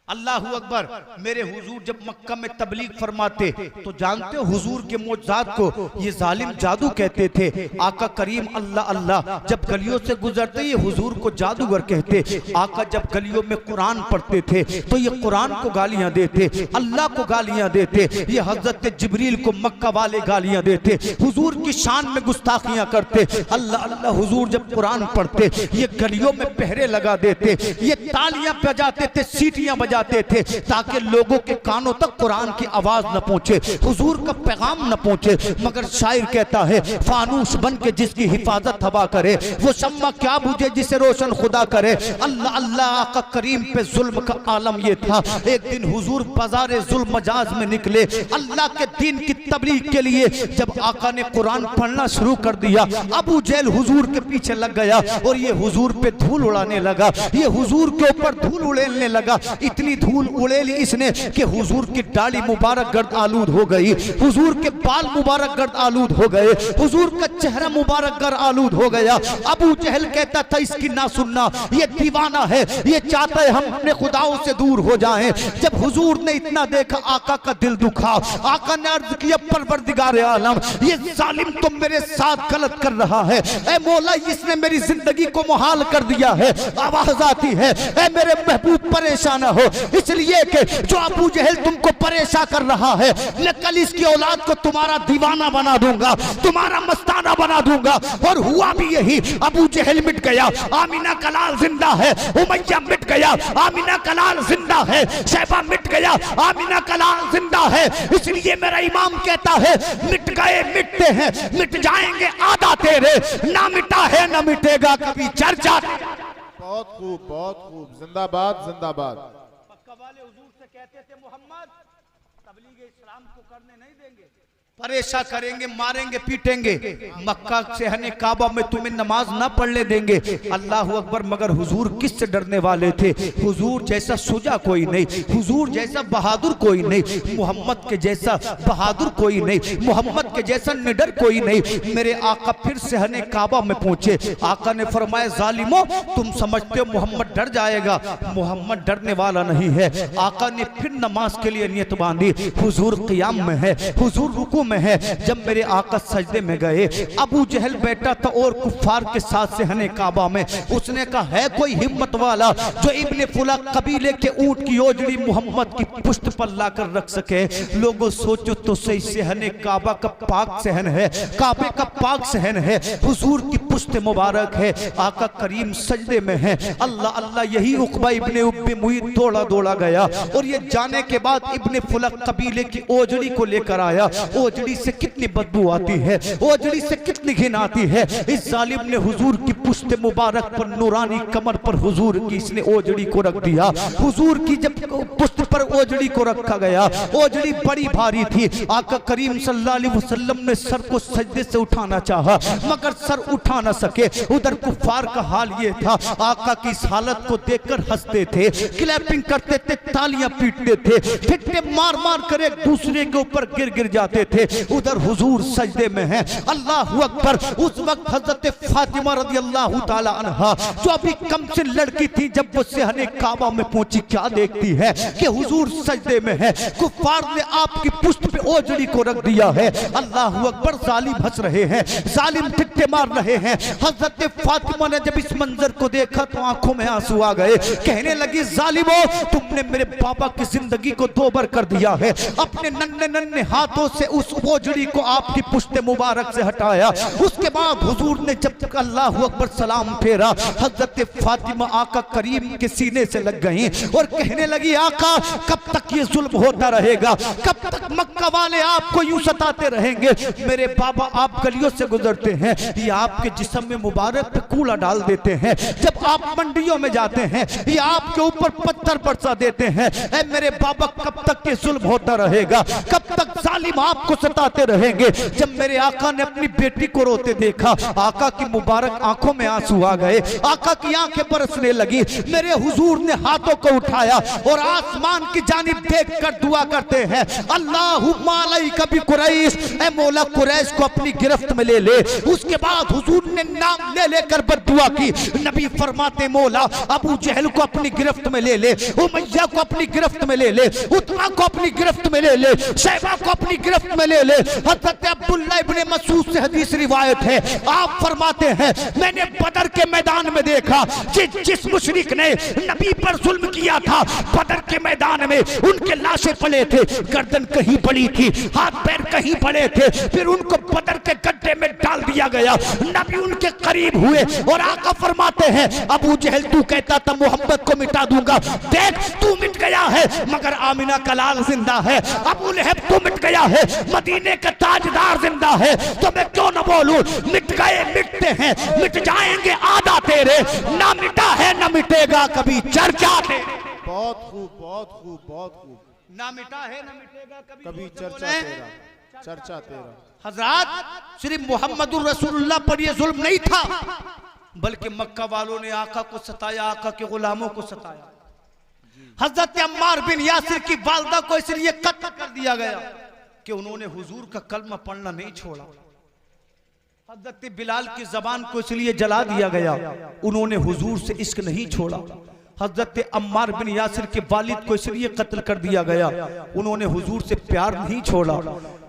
अल्लाहु अकबर, मेरे हुजूर जब मक्का में तबलीग फरमाते तो जानते हो हुजूर के मोजात को ये जालिम जादू कहते थे। आका करीम अल्लाह अल्लाह जब गलियों से गुजरते ये हुजूर को जादूगर कहते। आका जब गलियों में कुरान पढ़ते थे तो ये कुरान को गालियां देते, अल्लाह को गालियां देते, ये हजरत जिब्रील को मक्का वाले गालियां देते, हुजूर की शान में गुस्ताखियां करते। अल्लाह अल्लाह, हुजूर जब कुरान पढ़ते ये गलियों में पहरे लगा देते, ये तालियां बजाते थे, सीटियां बजाते थे ताकि लोगों के कानों तक कुरान की आवाज न पहुंचे, हुजूर का पैगाम न पहुंचे। मगर शायर कहता है, फानूस बन के जिसकी हिफाजत हवा करे, वो शम्मा क्या बुझे जिसे रोशन खुदा करे। अल्लाह अल्लाह का करीम पे जुल्म का आलम ये था। एक दिन हुजूर बाजारे जुल्म मजाज में निकले अल्लाह के दीन की तबलीग के लिए। जब आका ने कुरान पढ़ना शुरू कर दिया, अबू जहल हुजूर के पीछे लग गया और ये हुजूर पे धूल उड़ाने लगा, ये हुजूर के ऊपर धूल उड़ेलने लगा। इतनी धूल उड़ेली इसने कि हुजूर की दाढ़ी मुबारक गर्द आलूद हो गई, हुजूर के बाल मुबारक गर्द आलूद हो गए, हुजूर का चेहरा मुबारक गर्द आलूद हो गया। अबू जहल कहता था, इसकी ना सुनना, ये दीवाना है, ये चाहता है हम अपने खुदाओं से दूर हो जाएं। जब हुजूर ने इतना देखा आका का दिल दुखा। आका ने अर्ज किया, परवरदिगार आलम, ये जालिम तो मेरे साथ गलत कर रहा है, ऐ मौला इसने मेरी जिंदगी को मुहाल कर दिया है। आवाज आती है, ऐ मेरे महबूब परेशान हो, इसलिए कि जो अबू जहल तुमको परेशान कर रहा है, मैं कल इसकी औलाद को तुम्हारा दीवाना बना दूंगा, तुम्हारा मस्ताना बना दूंगा। और हुआ भी यही, अबू जहल मिट गया, आमिना का लाल जिंदा है, उमैया मिट गया, आमिना का लाल जिंदा है, शैबा मिट गया, आमिना का लाल जिंदा है। इसलिए मेरा इमाम कहता है, मिट गए मिटते हैं, मिट जाएंगे आधा तेरे, ना मिटा है ना मिटेगा कभी चर्चा। बहुत खूब, बहुत खूब, जिंदाबाद जिंदाबाद। मक्का वाले हुजूर से कहते थे, मोहम्मद तबलीग इस्लाम को करने नहीं देंगे, परेशान करेंगे, मारेंगे, पीटेंगे, मक्का शहर काबा में तुम्हें नमाज ना पढ़ने देंगे। अल्लाह अकबर। मगर हुजूर किससे डरने वाले थे? हुजूर जैसा सुजा कोई नहीं, हुजूर जैसा बहादुर कोई नहीं, मोहम्मद के जैसा बहादुर कोई नहीं, मोहम्मद के जैसा निडर कोई नहीं। मेरे आका फिर शहर काबा में पहुंचे। आका ने फरमाया, जालिमो तुम समझते हो मोहम्मद डर जाएगा, मोहम्मद डरने वाला नहीं है। आका ने फिर नमाज के लिए नियत बांधी। हुजूर क़ियाम में है, हुजूर रुकू लफ्जों में है, जब मेरे आका सजदे में गए, अबू जहल बैठा था और कुफार के साथ सहने काबा में। उसने कहा, है कोई हिम्मत वाला जो इब्ने फुला कबीले के ऊंट की ओजड़ी मोहम्मद की पुश्त पर लाकर रख सके? लोगों सोचो तो सही, सहने काबा का पाक सहन है, काबे का पाक सहन है, हुजूर की पुश्त मुबारक है, आका करीम सजदे में है। अल्लाह अल्लाह, यही उकबा इब्ने उब्बे मुईत दौड़ा दौड़ा गया और ये जाने के बाद इब्ने फुला कबीले की ओजड़ी को लेकर आया। ओजड़ी से कितनी बदबू आती है, ओजड़ी से कितनी घिन आती है। इस जालिम ने हुजूर की पुश्त मुबारक पर, नूरानी कमर पर हुजूर की इसने ओजड़ी को रख दिया। हुजूर की जब पुश्त पर ओजड़ी को रखा गया, ओजड़ी बड़ी भारी थी। आका करीम सल्लल्लाहु अलैहि वसल्लम ने सर को सजदे से उठाना चाहा, मगर सर उठा न सके। उधर कुफार का हाल ये था, आका की इस हालत को देखकर हंसते थे, क्लैपिंग करते थे, तालियां पीटते थे, ठिट्ठे मार मार कर एक दूसरे के ऊपर गिर गिर जाते थे। उधर हुजूर सजदे में है। अल्लाह अकबर। उस वक्त हजरत फातिमा रज़ी अल्लाह ताला अन्हा, जो अभी कम से लड़की थी, जब वो सहने काबा में पहुंची, क्या देखती है कि हुजूर सजदे में है, कुफार ने आपकी पुश्त पे ओजड़ी को रख दिया है। अल्लाह अकबर। जालिम हंस रहे हैं, जालिम ठिट्ठे मार रहे हैं। हजरत फातिमा ने जब इस मंजर को देखा तो आंखों में आंसू आ गए। कहने लगी, जालिमो, तुमने मेरे बाबा की जिंदगी को दोबर कर दिया है। अपने नन्हे नन्हे हाथों से उस ओजड़ी को आपकी पुश्त मुबारक से हटाया। उसके बाद हुजूर ने जब तक अल्लाह अकबर सलाम फेरा, हजरत फातिमा आका करीम के सीने से लग गई और कहने लगी, आका कब तक ये जुल्म होता रहेगा? कब तक मक्का वाले आपको यूं सताते रहेंगे? मेरे बाबा आप गलियों से गुजरते हैं, ये आपके जिस्म में मुबारक पे कूड़ा डाल देते हैं। जब आप मंडियों में जाते हैं, ये आपके ऊपर पत्थर बरसा देते हैं। ऐ मेरे बाबा, कब तक ये जुल्म होता रहेगा? कब तक जालिम आपको सताते रहेंगे? जब मेरे आका ने अपनी बेटी को रोते देखा, आका की मुबारक आंखों में आंसू आ गए, आका की आंखें बरसने लगी। मेरे हुजूर ने हाथों को उठाया और आसमान की जानिब देखकर दुआ करते हैं, अल्लाहुम्मा अलैका बि कुरैश, ऐ मौला कुरैश को अपनी गिरफ्त में ले ले। उसके बाद हुजूर ने नाम ले लेकर बद्दुआ की। नबी फरमाते, मौला अबू जहल को अपनी गिरफ्त में ले ले, उमैया को अपनी गिरफ्त में ले ले, उतबा को अपनी गिरफ्त में ले ले, शैबा को अपनी गिरफ्त में ले ले। हज़रत अब्दुल्लाह इब्ने मसूद से हदीस रिवायत है, आप फरमाते हैं, मैंने बदर के मैदान में देखा जिस मुशरिक ने नबी पर जुल्म किया था, बदर के मैदान में उनके लाशें पड़े थे, गर्दन कहीं पड़ी थी, हाथ पैर कहीं पड़े थे, फिर उनको बदर के गड्ढे में डाल दिया गया। नबी उनके करीब हुए और आका फरमाते हैं, अबू जहल तू कहता था मोहम्मद को मिटा दूंगा, देख तू मिट गया है, मगर आमिना का लाल जिंदा है। अबू लहब तू मिट गया है, मदीने का ताजदार जिंदा है, तो मैं क्यों न बोलूं? मिट गए, मिटते हैं, मिट जाएंगे आधा तेरे, ना मिटा है ना मिटेगा कभी चर्चा तेरे। बहुत खूब, बहुत खूब, बहुत खूब। ना मिटा है ना मिटेगा कभी चर्चा तेरा, चर्चा तेरा। हजरत सिर्फ मोहम्मदुर रसूलुल्लाह पर यह जुल्म नहीं था, बल्कि मक्का वालों ने आका को सताया, आका के गुलामों को सताया। हजरत अम्मार बिन यासिर की वालदा को इसलिए कत्ल कर दिया गया कि उन्होंने हुजूर का कलमा पढ़ना नहीं छोड़ा। हजरत बिलाल की जबान को इसलिए जला दिया गया, उन्होंने हुजूर से इश्क नहीं छोड़ा। हजरत अम्मार बिन यासिर के वालिद को इसलिए कत्ल कर दिया गया, उन्होंने हुजूर से प्यार नहीं छोड़ा।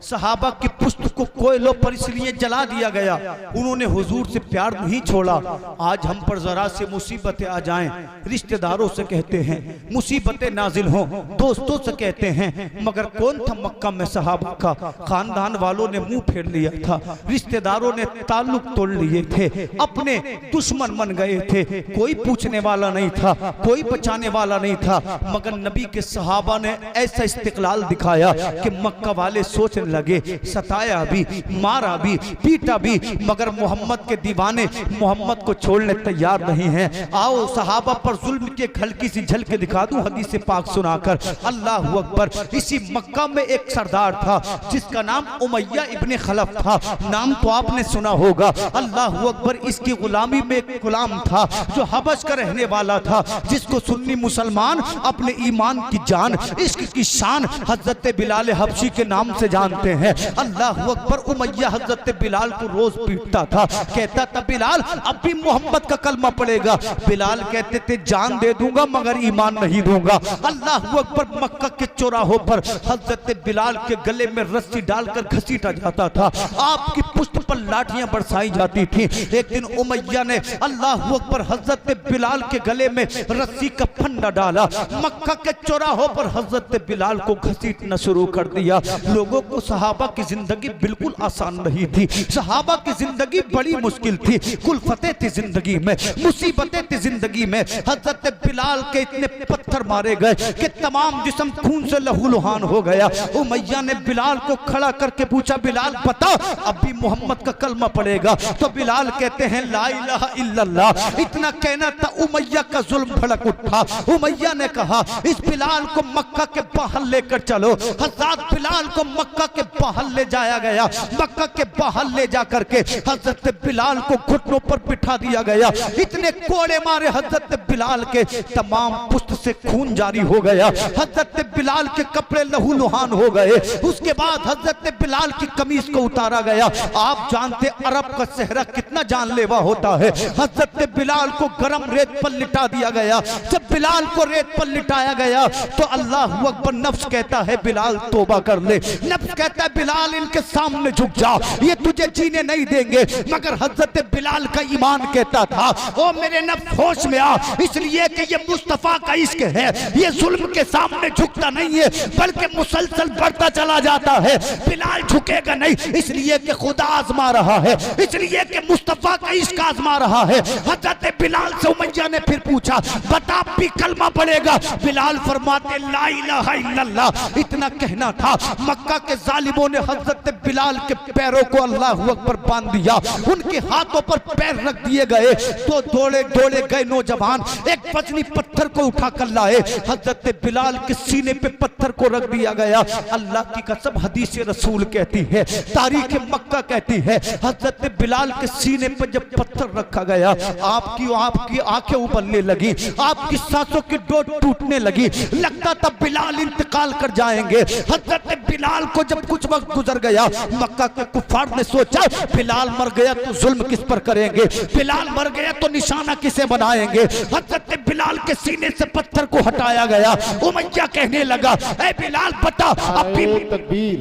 सहाबा की पुश्त को कोयलों पर इसलिए जला दिया गया, उन्होंने हुजूर से प्यार नहीं छोड़ा। आज हम पर जरा से मुसीबतें आ जाएं, रिश्तेदारों से कहते हैं मुसीबतें नाजिल हों, दोस्तों से कहते हैं, मगर कौन था मक्का में सहाबा का? खानदान वालों ने मुंह फेर लिया था, रिश्तेदारों ने ताल्लुक तोड़ लिए थे, अपने दुश्मन बन गए थे, कोई पूछने वाला नहीं था, कोई बचाने वाला नहीं था। मगर नबी के सहाबा ने ऐसा इस्तिकलाल दिखाया कि मक्का वाले सोचने लगे, सताया भी, मारा भी, पीटा भी, मगर मोहम्मद के दीवाने मोहम्मद को छोड़ने तैयार नहीं हैं। आओ सहाबा पर जुल्म की एक हल्की सी झलक दिखा दूं हदीस पाक सुनाकर। अल्लाह अकबर। इसी मक्का में एक सरदार था जिसका नाम उमैया इब्ने खलफ था, नाम तो आपने सुना होगा। अल्लाह अकबर। इसकी गुलामी में एक गुलाम था जो हबश का रहने वाला था, जिसको सुन्नी मुसलमान अपने ईमान की जान, इश्क की शान हजरत बिलाल हबशी के नाम से जानते जानते हैं। अल्लाह अकबर। उमैया हजरत बिलाल को रोज पीटता था, कहता था बिलाल अब भी मोहम्मद का कलमा पड़ेगा। बिलाल कहते थे जान दे दूंगा मगर ईमान नहीं दूंगा। अल्लाह अकबर। मक्का के चौराहों पर हजरत बिलाल के गले में रस्सी डालकर घसीटा जाता था, आपकी पुष्ट पर लाठियां बरसाई जाती थी। एक दिन उमैया ने अल्लाह अकबर हजरत बिलाल के गले में रस्सी का फंदा डाला, मक्का के चौराहों पर हजरत बिलाल को घसीटना शुरू कर दिया। लोगों को सहाबा की जिंदगी बिल्कुल आसान नहीं थी, सहाबा की जिंदगी बड़ी मुश्किल थी, कुलफतें थी जिंदगी में, मुसीबतें थी जिंदगी में। हजरत बिलाल के इतने पत्थर मारे गए कि तमाम जिस्म खून से लहूलुहान हो गया। उमैया ने बिलाल को खड़ा करके पूछा बिलाल बता अब भी मोहम्मद का कलमा पड़ेगा? तो बिलाल कहते हैं ला इलाहा इल्लल्लाह। इतना कहना था उमैया का जुल्म भड़क उठा। उमैया ने कहा इस बिलाल को मक्का के बाहर लेकर चलो। हजरत बिलाल को मक्का के बाहर ले जाया गया। मक्का के बाहर ले जाकर के हजरत बिलाल को घुटनों पर बिठा दिया गया। इतने कोड़े मारे हजरत बिलाल के तमाम पुष्ट से खून जारी हो गया। हजरत बिलाल के कपड़े लहूलुहान हो गए। उसके बाद हजरत बिलाल की कमीज को उतारा गया। आप जानते अरब का सेहरा कितना जानलेवा होता है। हजरत बिलाल को गरम रेत पर लिटा दिया गया। जब बिलाल को रेत पर लिटाया गया तो अल्लाह अकबर। नफ्स कहता है बिलाल तौबा कर ले, नफ्स कहता है बिलाल इनके सामने झुक जा, ये तुझे जीने नहीं देंगे। मगर हजरत बिलाल का ईमान कहता था ओ मेरे नफ्स होश में आ, इसलिए कि ये मुस्तफा का इश्क है, ये जुल्म के सामने झुकता नहीं है बल्कि मुसलसल बढ़ता चला जाता है। बिलाल झुकेगा नहीं इसलिए कि खुदा आजमा रहा है, इसलिए कि मुस्तफा का इश्क आजमा रहा है। हजरत बिलाल से उमैया ने फिर पूछा बता भी कलमा पड़ेगा? बिलाल फरमाते ला इलाहा इल्लल्लाह। इतना कहना था मक्का के जालिमों ने हजरत बिलाल के पैरों को अल्लाह अकबर बांध दिया, उनके हाथों पर पैर रख दिए गए। तो दौड़े दौड़े गए नौजवान एक वजनी पत्थर को उठा कर लाए, हजरत बिलाल के सीने पे पत्थर को रख दिया गया। अल्लाह की कसम हदीस रसूल कहती है, तारीख मक्का कहती है हजरत बिलाल के सीने पर जब पत्थर रखा गया आपकी आंखें उबलने लगी, आपकी सांसों की डोर टूटने लगी, लगता था बिलाल इंतकाल कर जाएंगे। हजरत बिलाल को जब कुछ वक्त गुजर गया मक्का के कुफार ने सोचा बिलाल मर गया तो जुल्म किस पर करेंगे, बिलाल मर गया तो निशाना किसे बनाएंगे। हजरत बिलाल के सीने से पत्थर को हटाया गया। उमैया कहने लगा ऐ बिलाल बता अब भी तकबीर,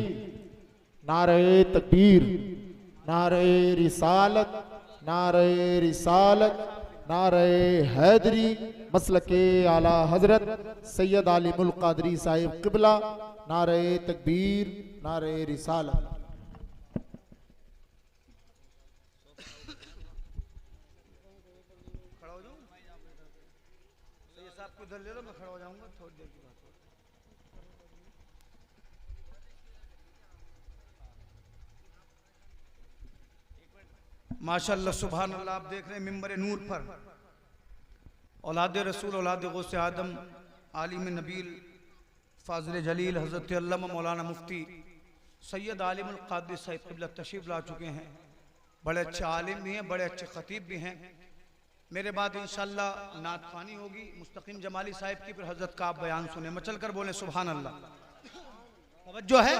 नारे तकबीर, नारे रिसालत, नारे रिसालत, नारे हैदरी, मसलके आला हजरत सैयद आलिमुल कादरी साहिब किबला, नारे तकबीर, नारे रिसालत। खड़ा हो जाऊं? साहब को इधर ले लो, मैं खड़ा हो जाऊंगा थोड़ी देर की बात। माशाअल्लाह सुभान अल्लाह। आप देख रहे हैं मिंबर नूर पर औलाद रसूल औलाद गौसे आदम आलिम नबील फाजिल जलील हज़रत अल्लामा मौलाना मुफ्ती सैयद आलिमुल कादरी साहिब क़िबला तशरीफ़ ला चुके हैं। बड़े अच्छे आलिम भी हैं, बड़े अच्छे ख़तीब भी हैं। मेरे बाद इंशाअल्लाह नात ख़वानी होगी मुस्तक़िम जमाली साहिब की, फिर हज़रत का आप बयान सुने। मचल कर बोले सुभान अल्लाह। तवज्जो है।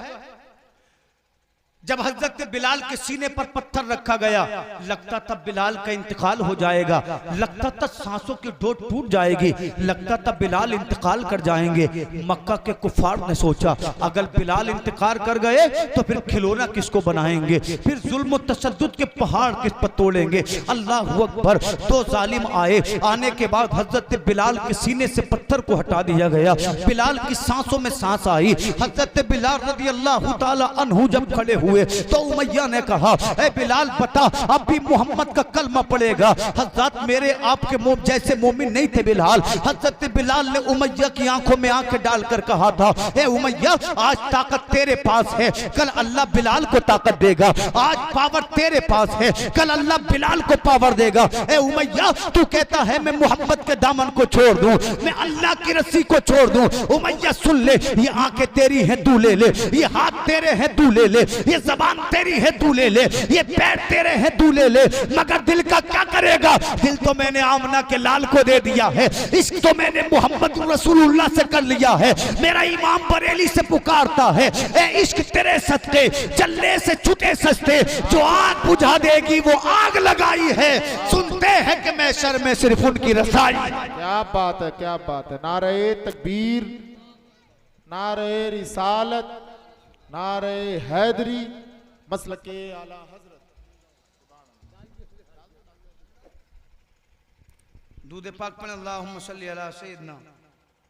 जब हजरत बिलाल के सीने पर पत्थर रखा गया लगता था बिलाल का इंतकाल हो जाएगा, लगता था सांसों की डोर टूट जाएगी, लगता था बिलाल इंतकाल कर जाएंगे। मक्का के कुफार ने सोचा अगर बिलाल इंतकाल कर गए तो फिर खिलौना किसको बनाएंगे, फिर जुल्म तशद्दुद के पहाड़ किस पर तोड़ेंगे। अल्लाह अकबर। दो जालिम आए, आने के बाद हजरत बिलाल के सीने से पत्थर को हटा दिया गया। बिलाल की सांसों में सांस आई। हजरत बिलाल रज़ी अल्लाह तआला अन्हु जब खड़े हुए तो उमैया ने कहा ऐ बिलाल बता अब भी मोहम्मद का कलमा पड़ेगा? हजरत मेरे आपके जैसे मोमिन नहीं थे बिलाल। हजरत बिलाल ने उमैया की आंखों में आंखें डालकर कहा था ए उमैया आज ताकत तेरे पास है, कल अल्लाह बिलाल को ताकत देगा। आज पावर तेरे पास है, कल अल्लाह बिलाल को पावर देगा। ए उमैया तू कहता है मैं मोहम्मद के दामन को छोड़ दूं, मैं अल्लाह की रस्सी को छोड़ दूं। उमैया सुन ले, ये आंखें तेरी हैं तू ले ले, ये हाथ तेरे हैं तू ले ले, ये जबान तेरी है तू ले ले, ये पैर तेरे हैं तू ले ले, मगर दिल का क्या करेगा? दिल तो मैंने आमना के लाल को दे दिया है, इश्क तो मैंने मोहम्मद रसूलुल्लाह से कर लिया है। मेरा इमाम बरेली से पुकारता है, ए इश्क तेरे सस्ते चलने से छूटे सस्ते, जो आग बुझा देगी वो आग लगाई है, सुनते हैं कि महशर में सिर्फ उनकी रसाई। क्या बात है, क्या बात है। नारे तकबीर, नारे रिसालत, नारे हैदरी, मसलके आला हजरत। दूध पाक पर अल्लाहुम्मा सल्ली अला सय्यिदना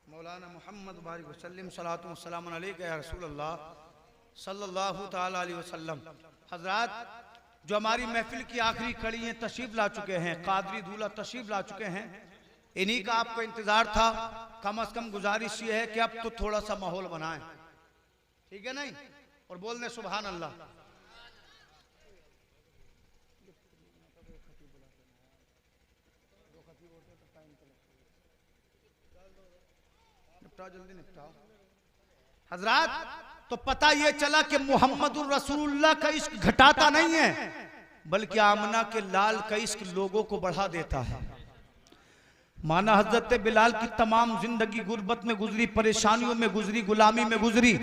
मौलाना मोहम्मद बारिक वसल्लम सलातु व सलाम अलैका या रसूल अल्लाह सल्लल्लाहु ताला अलैहि वसल्लम। हजरात, जो हमारी महफिल की आखिरी कड़ी है तशरीफ ला चुके हैं, कादरी दूल्हा तशरीफ ला चुके हैं, इन्हीं का आपको इंतजार था। कम से कम गुजारिश ये है कि अब तो थोड़ा सा माहौल बनाएं, ठीक है नहीं? और बोलने सुभान अल्लाह। जल्दी निपटा। हजरात, तो पता ये चला कि मोहम्मदुर रसूलुल्लाह का इश्क घटाता नहीं है, बल्कि आमना के लाल का इश्क लोगों को बढ़ा देता है। माना हजरत बिलाल की तमाम जिंदगी गुर्बत में गुजरी, परेशानियों में गुजरी, गुलामी में गुजरी,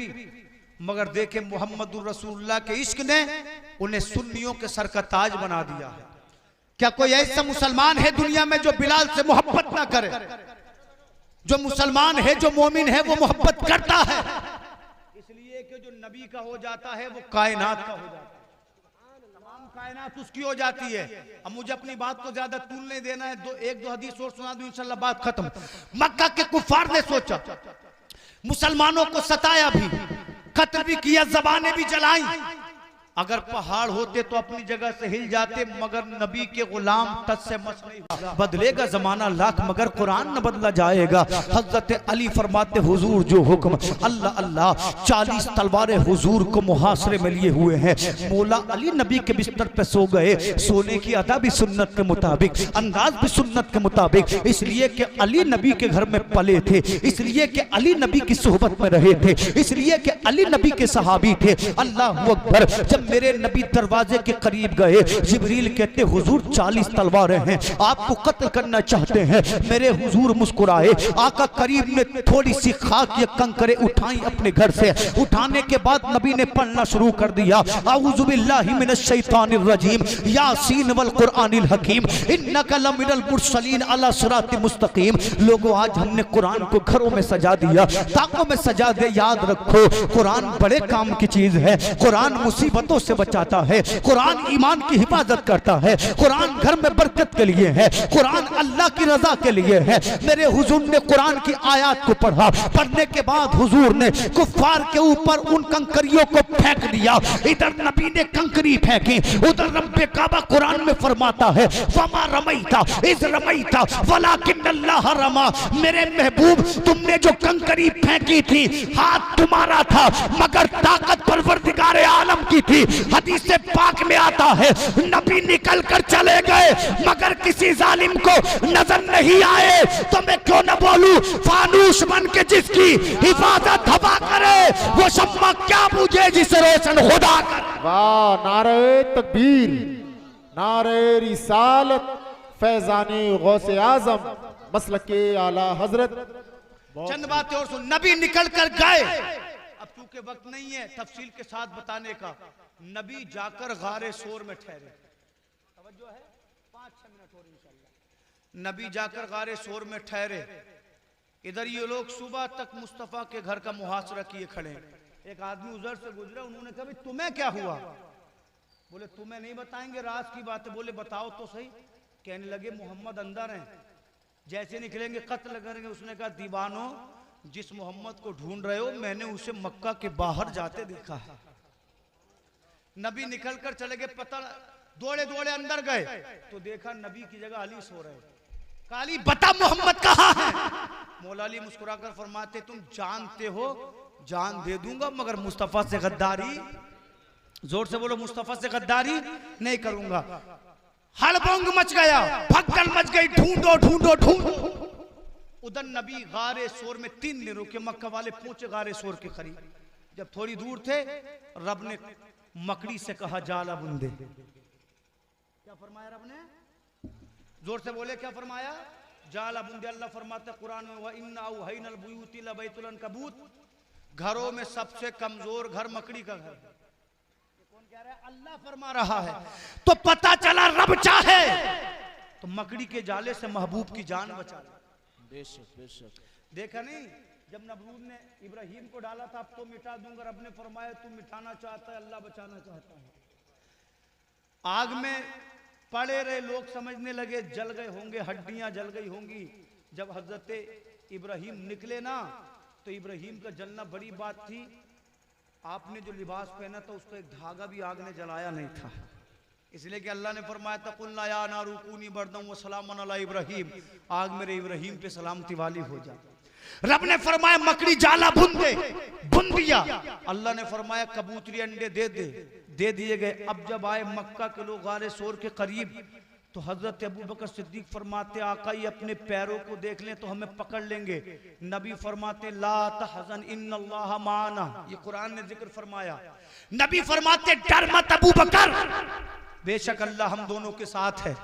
मगर देखे मोहम्मदुर रसूलुल्लाह के इश्क ने उन्हें सुन्नियों के सर का ताज बना दिया है। क्या कोई ऐसा मुसलमान है दुनिया में जो बिलाल से मोहब्बत ना करे? जो मुसलमान है, जो मोमिन है, वो मोहब्बत करता है, इसलिए कि जो नबी का हो जाता है वो कायनात का हो जाता है, तमाम कायनात उसकी हो जाती है। अब मुझे अपनी बात को ज्यादा तूल नहीं देना है, एक दो हदीस और सुना दूं, इंशाल्लाह बात खत्म। मक्का के कुफार ने सोचा, मुसलमानों को सताया भी, कत्ल भी किया, ज़बानें भी जलाई, अगर पहाड़ होते तो अपनी जगह से हिल जाते, मगर नबी के गुलाम तज से मस नहीं हुआ। बदलेगा जमाना लाख मगर कुरान न बदला जाएगा। हजरत अली फरमाते हुजूर जो हुक्म, अल्लाह अल्लाह 40 तलवारें हुजूर को मुहासरे में लिए हुए हैं। मौला अली नबी के बिस्तर पे सो गए, सोने की अदा भी सुन्नत के मुताबिक, अंदाज भी सुन्नत के मुताबिक, इसलिए कि अली नबी के घर में पले थे, इसलिए कि अली नबी की सोहबत में रहे थे, इसलिए कि अली नबी के सहाबी थे। अल्लाह अकबर। जब मेरे नबी दरवाजे के करीब गए, जिब्रील कहते हुजूर 40 तलवारें हैं, आपको कत्ल करना चाहते हैं। मेरे हुजूर मुस्कुराए, आका करीब में थोड़ी सी खाक या कंकरे उठाई अपने घर से, उठाने के बाद नबी ने पढ़ना शुरू कर दिया, अऊज़ु बिल्लाहि मिनश शैतानिर रजीम, यासीन वल कुरआनिल हकीम, इन्नका लमिनल मुरसलीन अला सिरातिल मुस्तकीम। लोगों, आज हमने कुरान को घरों में सजा दिया, ताकों में सजा दे। याद रखो, कुरान बड़े काम की चीज है, कुरान मुसीबतों से बचाता है, कुरान ईमान की हिफाजत करता है, कुरान घर में बरकत के लिए है, कुरान अल्लाह की रजा के लिए है। मेरे हुजूर ने कुरान की आयत को पढ़ा, पढ़ने के बाद हुजूर ने कुफ्फार के ऊपर उन कंकरियों को फेंक दिया। इधर नबी ने कंकरी फेंकी, उधर रब्बे काबा कुरान में फरमाता है, फमा रमैता इज़ रमैता वलाकिन्नल्लाह रमा। मेरे महबूब, तुमने जो कंकरी फेंकी थी, हाथ तुम्हारा था, मगर ताकत परवरदिगार आलम की थी। हदीस पाक में आता है, नबी निकल कर चले गए, मगर किसी जालिम को नजर नहीं आए। तो मैं क्यों न बोलूं, फानूस बन के जिसकी हिफाजत हवा करे, वो शम्मा क्या बुझे जिसे रोशन खुदा करे। वाह, नारे तकबीर, नारे रिसालत, फैजाने गौसे आजम, मसलके आला हजरत। चंद बातें और सुन। नबी निकल कर गए, अब चूंकि वक्त नहीं है तफसील के साथ बताने का, नबी जाकर गारे सोर में ठहरे। तवज्जो है, 5-6 मिनट और इंशाल्लाह। नबी जाकर गारे सोर में ठहरे। इधर ये लोग सुबह तक मुस्तफा के घर का मुहासरा किए खड़े। एक आदमी उधर से गुजरा, उन्होंने कहा, तुम्हें क्या हुआ? बोले, तुम्हें नहीं बताएंगे राज की बातें। बोले, बताओ तो सही। कहने लगे, मोहम्मद अंदर हैं, जैसे निकलेंगे कत्ल करेंगे। उसने कहा, दीवानो, जिस मोहम्मद को ढूंढ रहे हो, मैंने उसे मक्का के बाहर जाते देखा है। नबी निकलकर चले गए, पता दौड़े दौड़े अंदर गए तो देखा नबी की जगह अली सो रहे। काली, बता मोहम्मद कहाँ है? मौला अली मुस्कुराकर फरमाते, तुम जानते हो जान दे दूंगा, मगर मुस्तफा से गद्दारी, जोर से बोलो, मुस्तफा से गद्दारी नहीं करूंगा। हड़बंग मच गया, भगदड़ मच गई, ढूंढो ढूंढो ढूंढो। उधर नबी गारे सोर में 3 दिन रुके, मक्का वाले पहुंचे गारे सोर के करीब। जब थोड़ी दूर थे, रब ने मकड़ी से कहा जाला बुंदे। क्या फरमाया रब ने? जोर से बोले, क्या फरमाया? जाला बुंदे। अल्लाह फरमाते कुरान में, व इन्ना औहैनल बुयूति लबैतुल अनकबूत, घरों में सबसे कमजोर घर मकड़ी का घर। कौन कह रहा है? अल्लाह फरमा रहा है। तो पता चला रब चाहे तो मकड़ी के जाले से महबूब की जान बचा ले। बेशक बेशक। देखा नहीं, जब नमरूद ने इब्राहिम को डाला था, अब तो मिटा दूंगा, रब ने फरमाया तू मिटाना चाहता है, अल्लाह बचाना चाहता है। आग में पड़े रहे लोग, समझने लगे जल गए होंगे, हड्डियां जल गई होंगी। जब हजरत इब्राहिम निकले ना, तो इब्राहिम का जलना बड़ी बात थी। आपने जो लिबास पहना था उसका एक धागा भी आग ने जलाया नहीं था, इसलिए कि अल्लाह ने फरमाया था कुल या नारू कूनी बरदम व सलामन अला इब्राहिम, आग मेरे इब्राहिम पे सलामती वाली हो जा। रब ने फरमाया मकड़ी जाला बुन दे, बुन दिया। अल्लाह ने फरमाया कबूतरी अंडे दे दिए गए। अब जब आए मक्का के लोग गारे सोर के करीब, तो हजरत अबू बकर सिद्दीक फरमाते आका ये अपने पैरों को देख लें तो हमें पकड़ लेंगे। नबी फरमाते ला तहज़न इन्नल्लाह माना, ये कुरान ने जिक्र फरमाया। नबी फरमाते डर मत अबू बकर, बेशक अल्लाह हम दोनों के साथ है।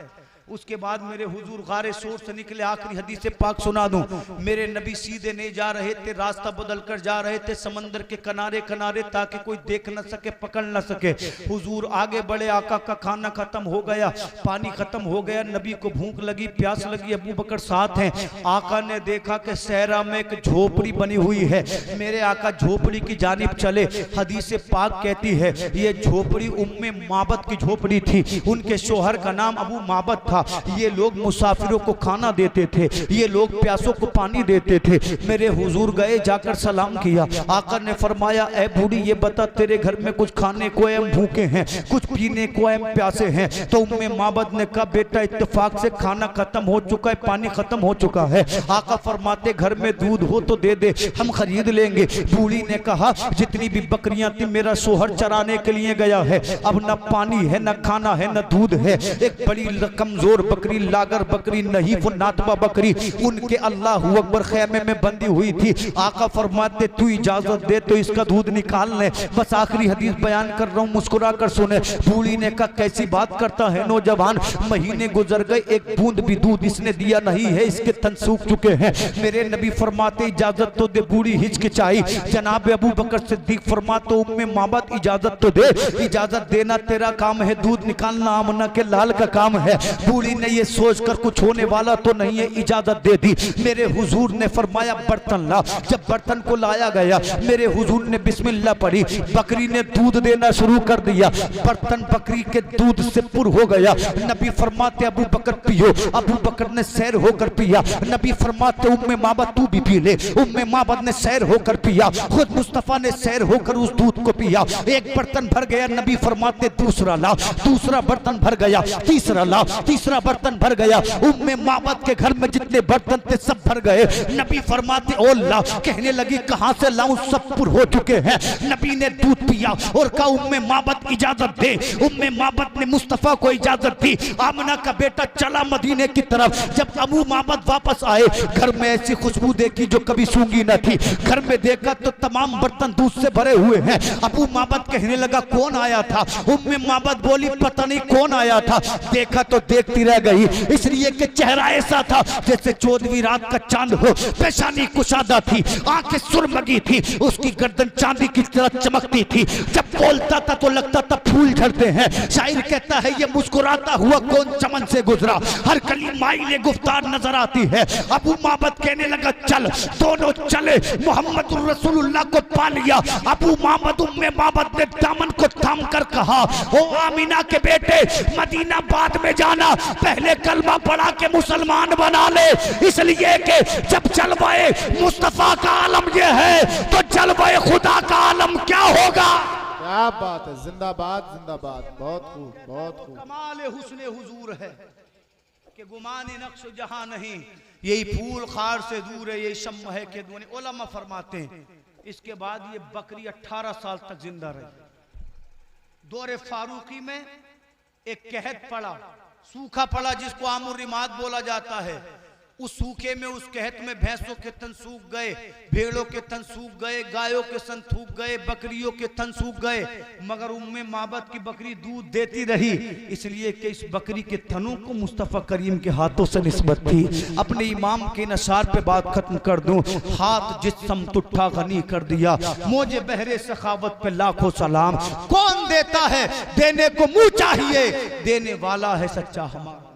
उसके बाद मेरे हुजूर गारे सोर से निकले। आखिरी हदीस पाक सुना दूं, मेरे नबी सीधे नहीं जा रहे थे, रास्ता बदल कर जा रहे थे समंदर के किनारे किनारे, ताकि कोई देख न सके, पकड़ न सके। हुजूर आगे बढ़े, आका का खाना खत्म हो गया, पानी खत्म हो गया, नबी को भूख लगी, प्यास लगी, अबू बकर साथ हैं। आका ने देखा कि सहरा में एक झोपड़ी बनी हुई है, मेरे आका झोपड़ी की जानिब चले। हदीस पाक कहती है ये झोपड़ी उम्मे माबद की झोपड़ी थी, उनके शोहर का नाम अबू माबद था। ये लोग मुसाफिरों को खाना देते थे, ये लोग प्यासों को पानी देते थे। मेरे हुजूर गए, जाकर सलाम किया। आका ने फरमाया ए बूढ़ी ये बता तेरे घर में कुछ खाने को हम भूखे हैं, कुछ पीने को हम प्यासे हैं। तो उम्मे माबद ने कहा बेटा इत्तेफाक से खाना खत्म हो चुका है, पानी खत्म हो चुका है। आका फरमाते घर में दूध हो तो दे दे, हम खरीद लेंगे। बूढ़ी ने कहा जितनी भी बकरियां थी मेरा शोहर चराने के लिए गया है, अब न पानी है, न खाना है, न दूध है। एक बड़ी कमजोर बकरी, लागर बकरी, नहीं वो नातबा बकरी, उनके अल्लाह अकबर खैमे में बंधी हुई थी। आका फरमाते तू इजाजत दे तो इसका दूध निकाल ले। बस आखिरी हदीस बयान कर रहा हूँ, मुस्कुरा कर सुने। बूढ़ी ने कहा कैसी बात करता है नौजवान, महीने गुजर गए, एक बूंद भी दूध इसने दिया नहीं है, इसके तन सूख चुके हैं। मेरे नबी फरमाते इजाजत तो दे। बूढ़ी हिचकिचाई। जनाब अबू बकर सिद्दीक फरमाते उम्मे माबद इजाजत तो दे। इजाजत देना तेरा काम है, दूध निकालना आमना के लाल का काम है। बूढ़ी ने ये सोचकर कुछ होने वाला तो नहीं है, इजाजत दे दी। मेरे हुजूर ने फरमाया बर्तन ला। जब बर्तन को लाया गया, मेरे हुजूर ने बिस्मिल्लाह पढ़ी, बकरी ने दूध देना शुरू कर दिया। बर्तन बकरी के दूध से पुर हो गया। नबी फरमाते अबू बकर पियो। अबू बकर ने सैर होकर पिया। नबी फरमाते उम्मे माबद तू भी पी ले। उम्मे माबद ने सैर होकर पिया, खुद मुस्तफा ने सैर होकर उस दूध को पिया। एक बर्तन भर गया, नबी फरमाते दूसरा ला। दूसरा बर्तन भर गया, तीसरा ला। तीसरा बर्तन भर गया। उम्मे माबद के घर में जितने बर्तन थे सब भर गए। नबी फरमाते ओ अल्लाह, कहने लगी कहां से लाऊं, सब पुर हो चुके हैं। नबी ने दूध पिया और कहा उम्मे माबद इजाजत दे। उम्मे माबद ने मुस्तफा को इजाजत दी। आमना का बेटा चला मदीने की तरफ। जब अबू माबद वापस आए, घर में ऐसी खुशबू देखी जो कभी सूंघी न थी। घर में देखा तो तमाम बर्तन दूध से भरे हुए हैं। अबू माबद कहने लगा कौन आया था? उम्मे माबद बोली पता नहीं कौन आया था। देखा तो देखती रह गई, इसलिए कि चेहरा ऐसा था जैसे 14वीं रात का चांद हो। पेशानी कुशादा थी, आंखें सुरमगी थी, उसकी गर्दन चांदी की तरह चमकती थी। जब बोलता था तो लगता था फूल झड़ते हैं। शायर कहता है ये मुस्कुराता हुआ कौन चमन से गुजरा, हर कली माइले गुफ्तार नजर आती है। अबू माबद कहने लगा चल। दोनों चले, मोहम्मद रसूलुल्लाह को पा लिया। अबू माबद उम्मे माबद ने दामन को थाम कर कहा ओ आमीना के बेटे, मदीना बाद में जाना, पहले कलमा पढ़ा के मुसलमान बना ले। इसलिए कि जब जलवाए मुस्तफा का आलम ये है तो जलवाए खुदा का आलम क्या होगा। क्या बात है, जिंदाबाद जिंदाबाद, बहुत खूब बहुत खूब। कमाल हुस्ने हुजूर है कि गुमाने नक्श जहां नहीं, यही फूल खार से दूर है, यही शम्म है कि दूर। उलमा फरमाते हैं इसके बाद ये बकरी 18 साल तक जिंदा रही। दौरे फारूकी में एक कहत पड़ा, सूखा पड़ा जिसको आमुर रिमाद बोला जाता है। उस सूखे में, उस कहत में भैंसों के तन सूख गए, भेड़ों के तन सूख गए, गायों के सन सूख गए, बकरियों के तन सूख गए, मगर उम्मे माबद की बकरी दूध देती रही, इसलिए कि इस बकरी के तनों को मुस्तफ़ा करीम के हाथों से निस्बत थी। अपने इमाम के नशार पे बात खत्म कर दूं, हाथ जिस्म तुट्ठा गनी कर दिया, मुझे बहरे सखावत पे लाखों सलाम। कौन देता है, देने को मुंह चाहिए, देने वाला है सच्चा हमारा।